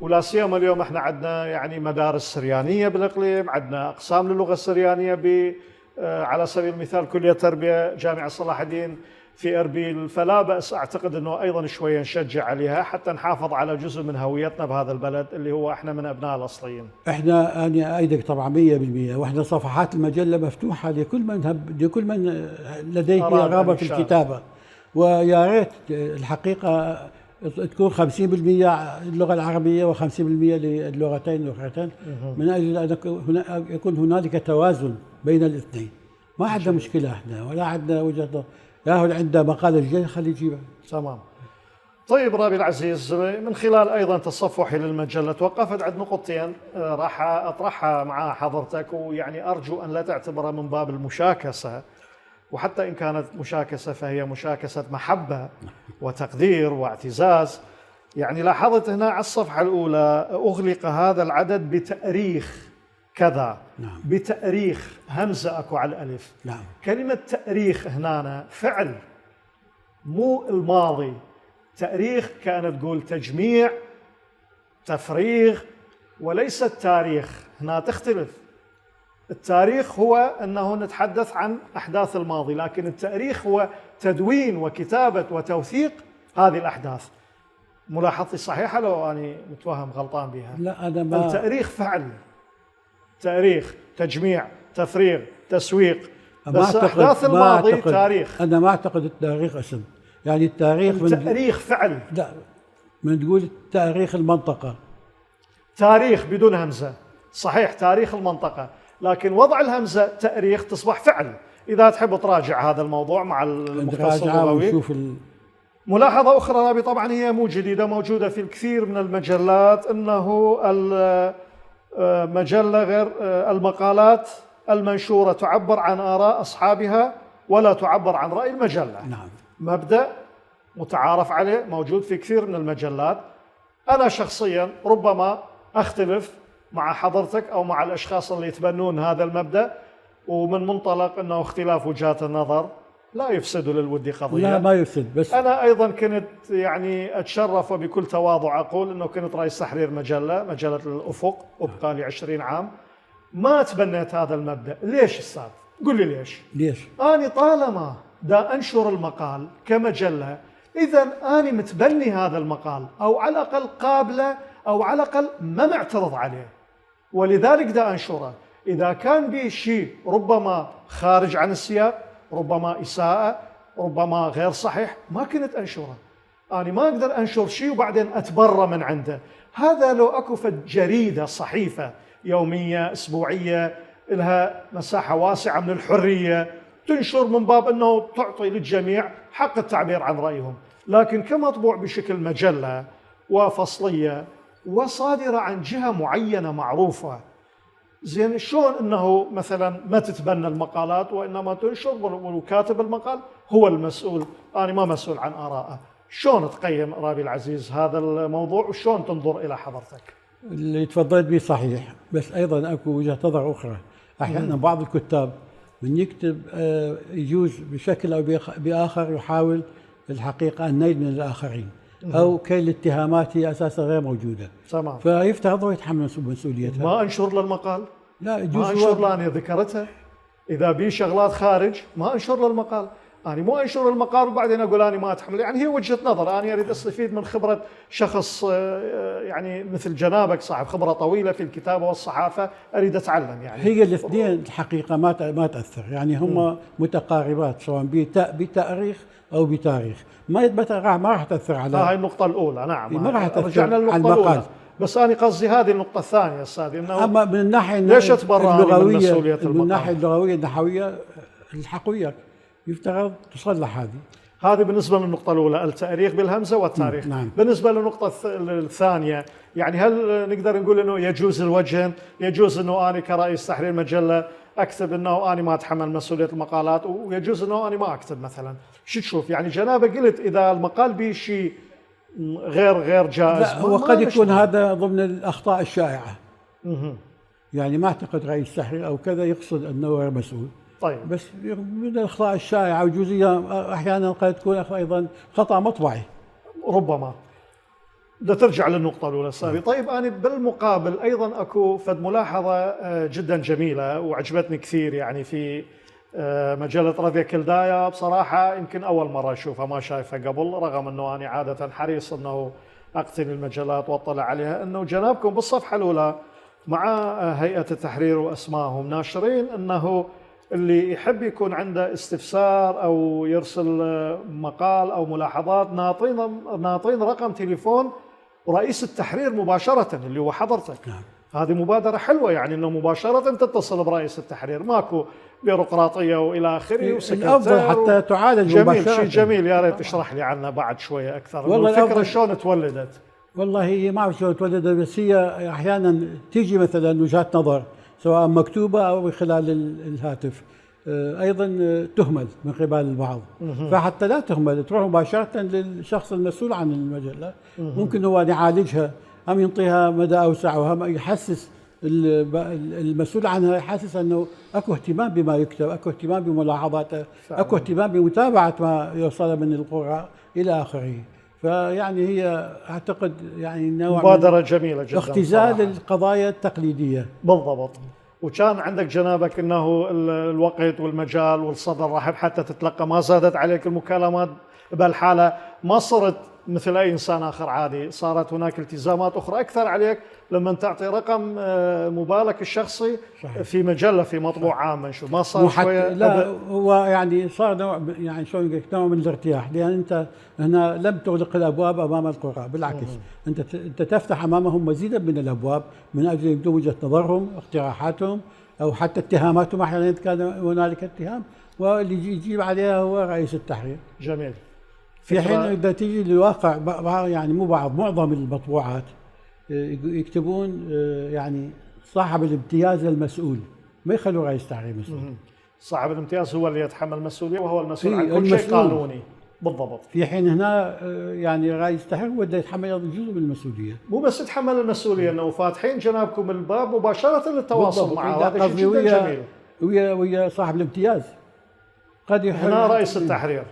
ولا سيما اليوم احنا عندنا يعني مدارس سريانية بالإقليم، عندنا أقسام للغة السريانية على سبيل المثال كلية تربية جامعة صلاح الدين في أربيل، فلا بأس أعتقد أنه أيضا شوية نشجع عليها حتى نحافظ على جزء من هويتنا بهذا البلد اللي هو إحنا من أبناء الأصليين. إحنا أنا أيدك طبعا 100%، وإحنا صفحات المجلة مفتوحة لكل من لديه رغبة في الكتابة، ويا ريت الحقيقة تكون 50% اللغة العربية و50% للغتين الأخرتين، من أجل أن يكون هنالك توازن بين الاثنين. ما عندنا مشكلة إحنا ولا عندنا وجهة، ياهل عنده مقالة جيدة خليه يجيبها. تمام. طيب رابي العزيز، من خلال أيضا تصفحي للمجلة توقفت عند نقطتين راح أطرحها مع حضرتك، ويعني أرجو أن لا تعتبرها من باب المشاكسة، وحتى إن كانت مشاكسة فهي مشاكسة محبة وتقدير واعتزاز. يعني لاحظت هنا على الصفحة الأولى: أغلق هذا العدد بتأريخ كذا. نعم. بتأريخ همزة أكو على الألف. نعم. كلمة تأريخ هنا فعل مو الماضي، تأريخ كأنت تقول تجميع تفريغ وليس التاريخ. هنا تختلف، التاريخ هو أنه نتحدث عن أحداث الماضي، لكن التأريخ هو تدوين وكتابة وتوثيق هذه الأحداث. ملاحظتي صحيحة لو أنا متوهم غلطان بها؟ لا أنا ما، التأريخ فعل، تاريخ تجميع تفريغ تسويق، بس أحداث الماضي تاريخ. أنا ما أعتقد التاريخ اسم، يعني التاريخ فعل. لا، من تقول تاريخ المنطقة، تاريخ بدون همزة صحيح، تاريخ المنطقة، لكن وضع الهمزة تاريخ تصبح فعل. إذا تحب تراجع هذا الموضوع مع المختص اللغوي. ملاحظة أخرى رابي، طبعا هي مو جديدة، موجودة في الكثير من المجلات، أنه المجلة غير المقالات المنشورة تعبر عن آراء أصحابها ولا تعبر عن رأي المجلة. نعم. مبدأ متعارف عليه موجود في كثير من المجلات. أنا شخصيا ربما أختلف مع حضرتك أو مع الأشخاص اللي يتبنون هذا المبدأ، ومن منطلق أنه اختلاف وجهات النظر، لا يفسد للود قضية. لا ما يفسد. بس أنا أيضا كنت يعني أتشرف وبكل تواضع أقول أنه كنت رئيس تحرير مجلة الأفق وبقى لي 20 عام، ما تبنيت هذا المبدأ. ليش أستاذ؟ قل لي ليش؟ أنا طالما دا أنشر المقال كمجلة، إذا أنا متبني هذا المقال، أو على الأقل قابله، أو على الأقل ما معترض عليه، ولذلك دا أنشره. إذا كان به شيء ربما خارج عن السياق، ربما إساءة، ربما غير صحيح، ما كنت أنشره. أنا ما أقدر أنشر شيء وبعدين أتبرى من عنده. هذا لو أكو فد جريدة صحيفة يومية أسبوعية لها مساحة واسعة من الحرية تنشر من باب أنه تعطي للجميع حق التعبير عن رأيهم، لكن كمطبوع بشكل مجلة وفصلية وصادرة عن جهة معينة معروفة، زين شلون أنه مثلا ما تتبنى المقالات وإنما تنشر وكاتب المقال هو المسؤول؟ أنا ما مسؤول عن آرائه. شلون تقيم رابي العزيز هذا الموضوع وشلون تنظر إلى حضرتك؟ اللي تفضلت به صحيح، بس أيضا أكو وجهة نظر أخرى. أحيانا بعض الكتاب من يكتب يجوز بشكل أو بآخر يحاول الحقيقة النيل من الآخرين، أو كي الاتهامات هي أساسا غير موجودة. تمام. فيفترض هو يتحمل مسؤوليتها. ما أنشر للمقال؟ لا يجوز. ما أنشر لأني ذكرتها. إذا بي شغلات خارج ما أنشر للمقال. أنا مو أنشر المقال وبعدين أقول أنا ما أتحمل. يعني هي وجهة نظر، أنا أريد أستفيد من خبرة شخص يعني مثل جنابك صاحب خبرة طويلة في الكتابة والصحافة، أريد أتعلم. يعني هي الاثنين الحقيقة ما تأثر، يعني هم متقاربات سواء بتاريخ أو بتاريخ، ما راح تأثر على هاي النقطة الأولى. نعم، ما راح تأثر رجعنا على للنقطة المقال. الأولى. بس أنا قصدي هذه النقطة الثانية أستاذ، إنه أما من الناحية ليش أتبرأ من مسؤولية المقال؟ من الناحية اللغوية النحوية الحقوية يفترض تصلح هذه بالنسبة للنقطة الأولى، التاريخ بالهمزة والتاريخ. نعم. بالنسبة للنقطة الثانية، يعني هل نقدر نقول أنه يجوز الوجهين؟ يجوز أنه أنا كرئيس تحرير مجلة أكتب أنه أنا ما أتحمل مسؤولية المقالات، ويجوز أنه أنا ما أكتب مثلا. شو تشوف؟ يعني جنابه قلت إذا المقال به شيء غير جائز. لا هو قد يكون هذا ضمن الأخطاء الشائعة. يعني ما أعتقد رئيس تحرير أو كذا يقصد أنه غير مسؤول. طيب. بس من الأخطاء الشائعة وجزئية أحيانا قد تكون أيضا خطأ مطبعي. ربما. بدها ترجع للنقطة الأولى أستاذي. طيب أنا بالمقابل أيضا أكو فد ملاحظة جدا جميلة وعجبتني كثير، يعني في مجلة رذية كلدايا بصراحة يمكن أول مرة أشوفها، ما شايفها قبل، رغم أنه أنا عادة حريص أنه أقتني المجلات وأطلع عليها. أنه جنابكم بالصفحة الأولى مع هيئة التحرير وأسمائهم ناشرين أنه اللي يحب يكون عنده استفسار أو يرسل مقال أو ملاحظات ناطين رقم تليفون رئيس التحرير مباشرة اللي هو حضرتك. نعم. هذه مبادرة حلوة، يعني أنه مباشرة تتصل برئيس التحرير، ماكو بيروقراطية وإلى آخره الأفضل حتى تعالج جميل مباشرة. شيء جميل. يا ريت تشرح لي عنه بعد شوية أكثر. والله الفكرة شلون تولدت؟ والله هي ما أعرف شلون تولدت، بس هي أحيانا تيجي مثلا وجهات نظر سواء مكتوبة أو من خلال الهاتف، أيضا تهمل من قبل البعض. فحتى لا تهمل تروح مباشرة للشخص المسؤول عن المجلة، ممكن هو يعالجها أم ينطيها مدى أوسع، وهم يحسس المسؤول عنها، يحسس أنه أكو اهتمام بما يكتب، أكو اهتمام بملاحظاته، أكو اهتمام بمتابعة ما يوصل من القراء إلى آخره. فيعني هي أعتقد يعني نوع مبادرة جميلة جدا، اختزال صراحة. القضايا التقليدية. بالضبط. وكان عندك جنابك أنه الوقت والمجال والصدر رحب حتى تتلقى، ما زادت عليك المكالمات بهالحالة، ما صرت مثل أي إنسان آخر عادي، صارت هناك التزامات أخرى أكثر عليك لما تعطي رقم موبايلك الشخصي. صحيح. في مجلة في مطبوع عام منشور، ما صار شوية؟ لا هو يعني صار نوع، يعني شلون نوع من الارتياح، لأن أنت هنا لم تغلق الأبواب أمام القراء، بالعكس أنت تفتح أمامهم مزيدا من الأبواب من أجل يبدو وجهة نظرهم، اقتراحاتهم، أو حتى اتهاماتهم أحيانا كان هنالك اتهام، واللي يجيب عليها هو رئيس التحرير. جميل. في حين إذا تيجي للواقع يعني مو معظم المطبوعات يكتبون يعني صاحب الامتياز المسؤول، ما يخلوا رئيس تحرير مسؤول. صاحب الامتياز هو اللي يتحمل المسؤولية وهو المسؤول عن كل شيء قانوني. بالضبط. في حين هنا يعني رئيس التحرير هو اللي يتحمل جزء من المسؤولية. مو بس يتحمل المسؤولية، انه فاتحين جنابكم الباب مباشرة للتواصل معه، هذا شيء جدا جميل. ويا صاحب الامتياز قد هنا رئيس التحرير.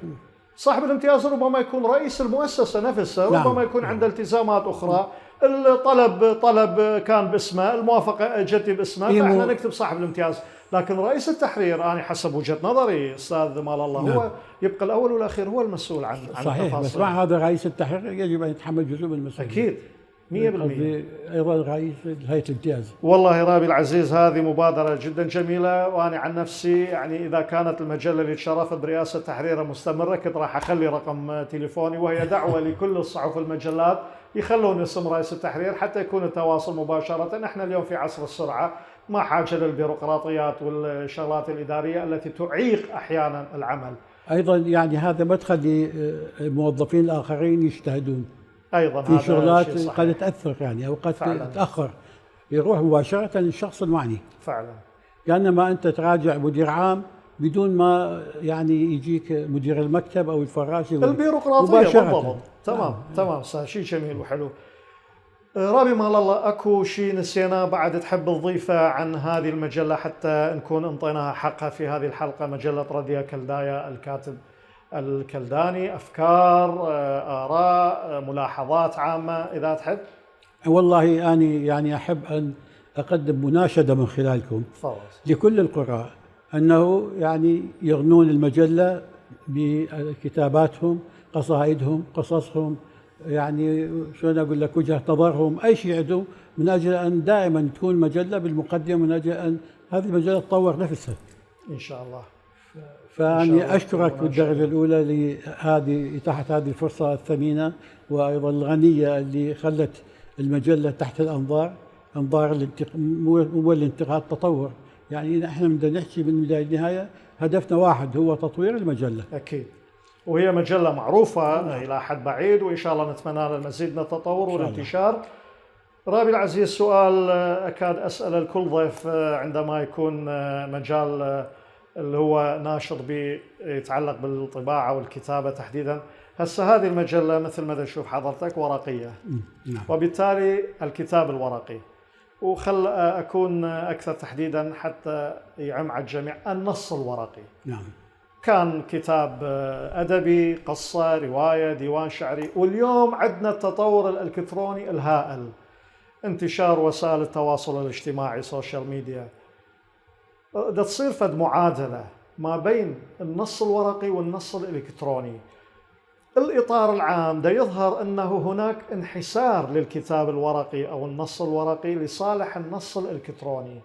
صاحب الامتياز ربما يكون رئيس المؤسسة نفسها، نعم. ربما يكون عنده التزامات أخرى، الطلب كان باسمه، الموافقة جت باسمه، فإحنا نكتب صاحب الامتياز. لكن رئيس التحرير أنا حسب وجهة نظري أستاذ مال الله نعم. هو يبقى الأول والأخير هو المسؤول عن صحيح، التفاصيل. بس مع هذا رئيس التحرير يجب أن يتحمل جزء من المسؤولية. أكيد 100%. أيضا رئيس هيئة الامتياز. والله رابي العزيز هذه مبادرة جدا جميلة، وأنا عن نفسي يعني إذا كانت المجلة اللي تشرفت برئاسة تحريرها مستمرة كنت راح أخلي رقم تليفوني، وهي دعوة لكل الصحف والمجلات يخلون اسم رئيس التحرير حتى يكون التواصل مباشرة. احنا اليوم في عصر السرعة، ما حاجة للبيروقراطيات والشغلات الإدارية التي تعيق أحيانا العمل. أيضا يعني هذا مدخل للموظفين الآخرين يجتهدون أيضا في شغلات قد تأثر يعني، أو قد تتأخر، يروح مباشرة للشخص المعني. فعلا. كأنما أنت تراجع مدير عام بدون ما يعني يجيك مدير المكتب أو الفراشي البيروقراطية بالضبط. تمام. تمام. شيء جميل وحلو. رابي مال الله، اكو شيء نسيناه بعد تحب تضيفه عن هذه المجلة حتى نكون انطيناها حقها في هذه الحلقة؟ مجلة رديا كلدايا، الكاتب الكلداني، افكار، اراء، ملاحظات عامة اذا تحب. والله أنا يعني أحب أن أقدم مناشدة من خلالكم لكل القراء أنه يعني يغنون المجلة بكتاباتهم، قصائدهم، قصصهم، يعني شلون أقول لك، وجهة نظرهم، أي شيء عندهم، من أجل أن دائما تكون مجلة بالمقدمة، من أجل أن هذه المجلة تطور نفسها إن شاء الله. فأني أشكرك بالدرجة الأولى لهذه إتاحة هذه الفرصة الثمينة، وأيضا الغنية اللي خلت المجلة تحت الأنظار، أنظار مو الانتقاد، تطور. يعني احنا بدنا نحكي من البداية للنهاية هدفنا واحد، هو تطوير المجلة. أكيد. وهي مجلة معروفة إلى حد بعيد، وإن شاء الله نتمنى لها المزيد من التطور والانتشار. رابي العزيز، سؤال أكاد أسأل الكل ضيف عندما يكون مجال اللي هو ناشط يتعلق بالطباعة والكتابة تحديدا. هسه هذه المجلة مثل ما نشوف حضرتك ورقية، وبالتالي الكتاب الورقي، وخل أكون أكثر تحديدا حتى يعم على الجميع، النص الورقي. نعم. كان كتاب أدبي، قصة، رواية، ديوان شعري، واليوم عندنا التطور الإلكتروني الهائل، انتشار وسائل التواصل الاجتماعي، سوشيال ميديا. ده تصير فد معادلة ما بين النص الورقي والنص الإلكتروني. الإطار العام ده يظهر أنه هناك انحسار للكتاب الورقي أو النص الورقي لصالح النص الإلكتروني.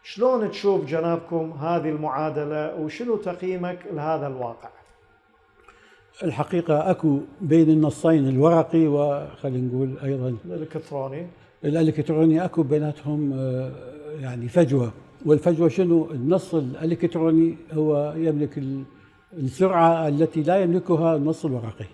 شلون تشوف جنابكم هذه المعادلة، وشنو تقييمك لهذا الواقع؟ الحقيقة أكو بين النصين الورقي وخلينا نقول أيضا الإلكتروني أكو بيناتهم يعني فجوة. والفجوة شنو؟ النص الإلكتروني هو يملك السرعة التي لا يملكها النص الورقي.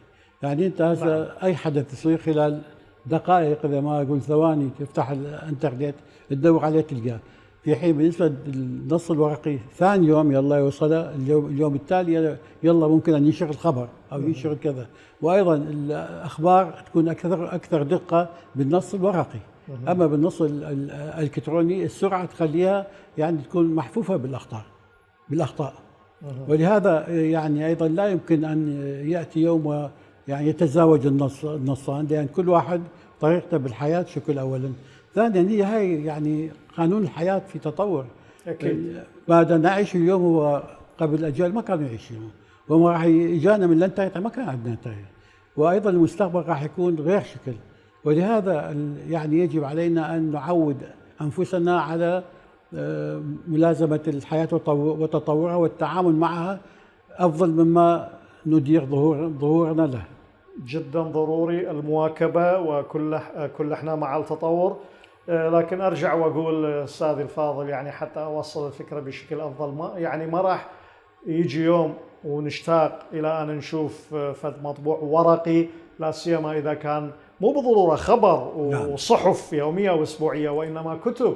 يعني أنت هسه أي حدث يصير خلال دقائق، إذا ما أقول ثواني، تفتح الإنترنت تدور عليه تلقاه، في حين بالنسبة للنص الورقي ثاني يوم يلا يوصله، اليوم التالي يلا ممكن أن ينشر الخبر أو ينشر كذا. وأيضا الأخبار تكون أكثر دقة بالنص الورقي. أما بالنص الإلكتروني السرعة تخليها يعني تكون محفوفة بالأخطاء. ولهذا يعني أيضا لا يمكن أن يأتي يوم يعني يتزاوج النصان، لأن كل واحد طريقته بالحياة شكل أولا. ثانيا هي يعني قانون الحياة في تطور. أكيد. ما نعيش اليوم هو قبل أجيال ما كانوا يعيشون، وما راح يجانا من الانترنت ما كان عندنا انترنت، وأيضا المستقبل راح يكون غير شكل. ولهذا يعني يجب علينا أن نعود أنفسنا على ملازمة الحياة وتطورها والتعامل معها أفضل مما ندير ظهورنا له. جدا ضروري المواكبة، وكل احنا مع التطور. لكن أرجع وأقول أستاذي الفاضل، يعني حتى أوصل الفكرة بشكل أفضل، ما راح يجي يوم ونشتاق إلى أن نشوف فد مطبوع ورقي، لا سيما إذا كان مو بالضرورة خبر وصحف يومية وأسبوعية، وإنما كتب،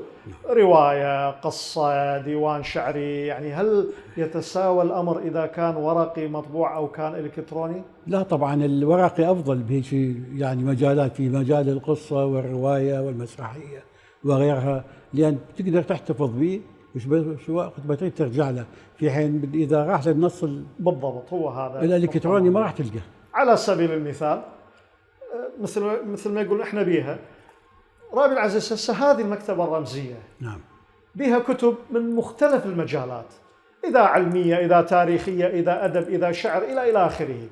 رواية، قصة، ديوان شعري. يعني هل يتساوى الأمر إذا كان ورقي مطبوع أو كان إلكتروني؟ لا طبعا الورقي أفضل بهيك يعني مجالات، في مجال القصة والرواية والمسرحية وغيرها، لأن تقدر تحتفظ به مش وقت ما تريد ترجع له، في حين إذا راح للنص بالضبط، هو هذا الإلكتروني ما راح تلقاه. على سبيل المثال مثل ما يقول احنا بيها رابي العزيز هسه هذه المكتبة الرمزية، نعم، بها كتب من مختلف المجالات، إذا علمية، إذا تاريخية، إذا أدب، إذا شعر، إلى آخره.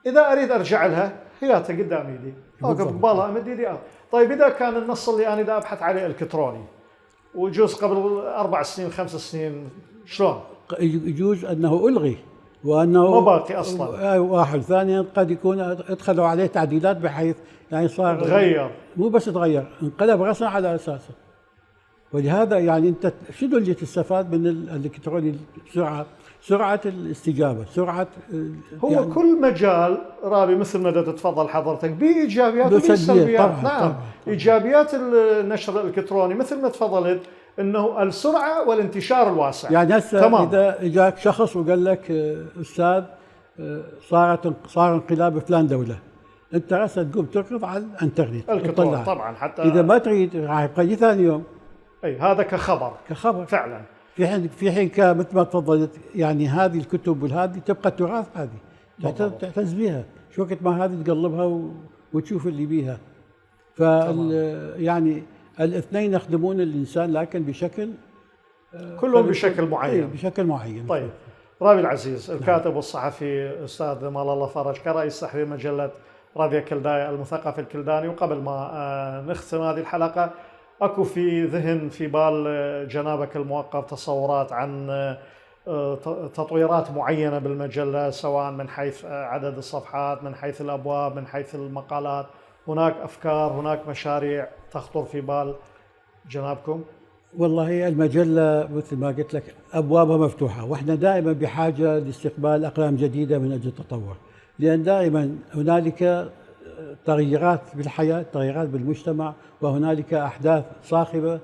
إذا أريد أرجع لها هياتها قدام إيدي، أوقف قبالها أمد إيدي. طيب إذا كان النص اللي أنا دا أبحث عليه إلكتروني ويجوز قبل 4 سنين 5 سنين، شلون؟ يجوز أنه ألغي وأنه ما باقي أصلا. واحد. ثانيا قد يكون أدخلوا عليه تعديلات بحيث يعني صار تغير، مو بس تغير، انقلب رسم على أساسه. ولهذا يعني أنت شنو اللي تستفاد من الإلكتروني؟ سرعة الاستجابة، سرعة هو يعني كل مجال رابي مثل ما تتفضل حضرتك بإيجابيات وسلبيات. نعم طبعا. إيجابيات النشر الإلكتروني مثل ما تفضلت انه السرعه والانتشار الواسع. يعني هسه اذا اجاك شخص وقال لك استاذ صار انقلاب بفلان دوله، انت راسا تقوم تركض على الانترنت تطلع طبعا، حتى اذا ما تريد راح يبقى ثاني يوم. اي هذا كخبر فعلا. في حين مثل ما تفضلت يعني هذه الكتب والهذه تبقى تراث، هذه تعتز بها، شو وقت ما هذه تقلبها وتشوف اللي بيها. يعني الاثنين يخدمون الانسان لكن بشكل كلهم بشكل معين. بشكل معين. طيب رابي العزيز، الكاتب والصحفي استاذ مال الله فرج كرئيس تحرير مجله راديو كلدايا المثقف الكلداني، وقبل ما نختم هذه الحلقه اكو في ذهن في بال جنابك الموقر تصورات عن تطويرات معينه بالمجله، سواء من حيث عدد الصفحات، من حيث الابواب، من حيث المقالات؟ هناك افكار، هناك مشاريع تخطر في بال جنابكم؟ والله المجله مثل ما قلت لك ابوابها مفتوحه، واحنا دائما بحاجه لاستقبال اقلام جديده من اجل التطور، لان دائما هنالك تغييرات بالحياه، تغييرات بالمجتمع، وهنالك احداث صاخبه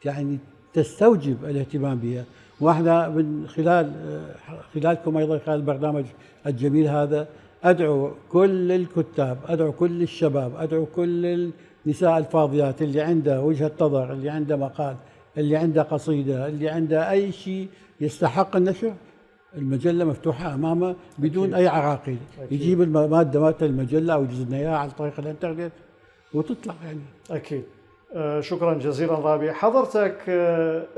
يعني تستوجب الاهتمام بها. واحنا من خلالكم ايضا، خلال البرنامج الجميل هذا، ادعو كل الكتاب، ادعو كل الشباب، ادعو كل النساء الفاضيات اللي عنده وجهه نظر، اللي عنده مقال، اللي عنده قصيده، اللي عنده اي شيء يستحق النشر، المجله مفتوحه امامه بدون أكيد. اي عراقيل. يجيب الماده مالت المجله او يجيب لنا اياها عن طريق الانترنت وتطلع يعني. اكيد. شكرا جزيلا رابي. حضرتك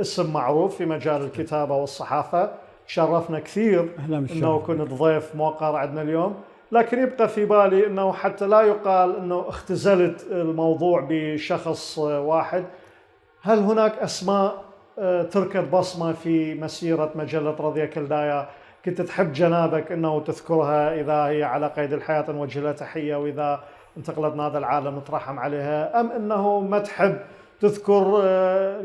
اسم معروف في مجال الكتابه والصحافه، شرفنا كثير انه كنت ضيف موقر عندنا اليوم، لكن يبقى في بالي انه حتى لا يقال انه اختزلت الموضوع بشخص واحد، هل هناك اسماء تركت بصمه في مسيره مجله راديو كلدايا كنت تحب جنابك انه تذكرها، اذا هي على قيد الحياه نوجه لها تحيه، واذا انتقلت من هذا العالم نترحم عليها، ام انه ما تحب تذكر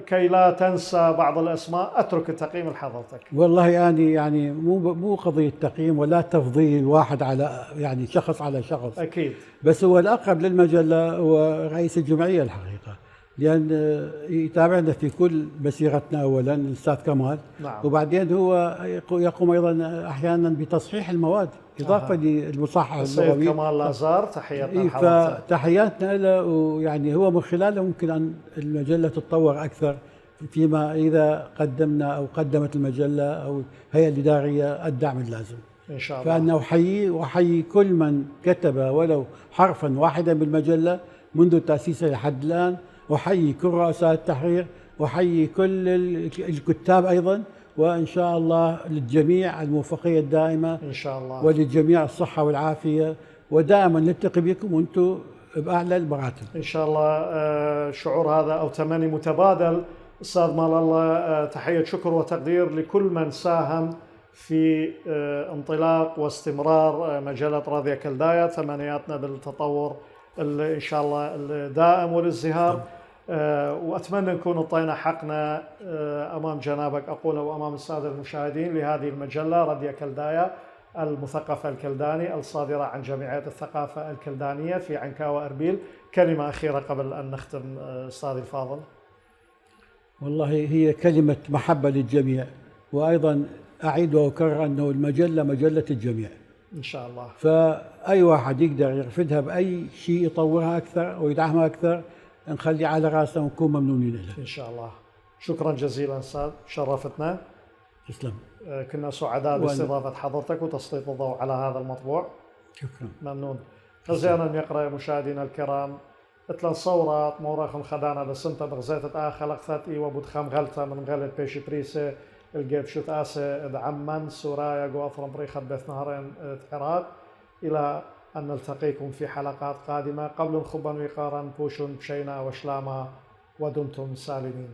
كي لا تنسى بعض الاسماء؟ اترك التقييم لحضرتك. والله يعني مو قضيه تقييم ولا تفضيل واحد على يعني شخص على شخص، اكيد، بس هو الاقرب للمجله هو رئيس الجمعيه الحقيقه، لان يتابعنا في كل مسيرتنا اولا الاستاذ كمال. نعم. وبعدين هو يقوم ايضا احيانا بتصحيح المواد اضافه للمصحح اللغوي. السيد كمال لازار، تحياتنا لحضرتك. فتحياتنا له، ويعني هو من خلاله ممكن ان المجله تتطور اكثر فيما اذا قدمنا او قدمت المجله او الهيئه الاداريه الدعم اللازم ان شاء الله. فانا احيي كل من كتب ولو حرفا واحدا بالمجله منذ تاسيسها لحد الان، احيي كل رؤساء التحرير، واحيي كل الكتاب ايضا، وان شاء الله للجميع الموفقيه الدائمه ان شاء الله، وللجميع الصحه والعافيه، ودائما نلتقي بكم وانتم باعلى المراتب ان شاء الله. شعور هذا او تمني متبادل. استاذ مال الله، تحيه شكر وتقدير لكل من ساهم في انطلاق واستمرار مجله راديو كلدايا، تمنياتنا بالتطور ان شاء الله الدائم والازدهار. واتمنى نكون اعطينا حقنا امام جنابك، اقوله وامام الساده المشاهدين، لهذه المجله راديو كلدايا المثقفه الكلداني الصادره عن جمعيه الثقافه الكلدانيه في عنكاوه اربيل. كلمه اخيره قبل ان نختم استاذي الفاضل. والله هي كلمه محبه للجميع، وايضا اعيد واكرر انه المجله مجله الجميع ان شاء الله. فاي واحد يقدر يرفدها باي شيء يطورها اكثر ويدعمها اكثر، نخلي على راسنا ونكون ممنونين له ان شاء الله. شكرا جزيلا أستاذ، شرفتنا. تسلم. كنا سعداء باستضافة حضرتك وتسليط الضوء على هذا المطبوع. شكرا. ممنون. خزيانا يقرأ مشاهدينا الكرام، اتلن صورة مورخ خدانا بسنتا بغزيت خلقت وبدخام غلطة من غلط بيش بريسة الجيب شوت آسة دعمان سورايا جو أفرم بريخة بث نهرين العراق. إلى أن نلتقيكم في حلقات قادمة. قبل الخبن وقارا بوشن بشينا وشلاما ودمتم سالمين.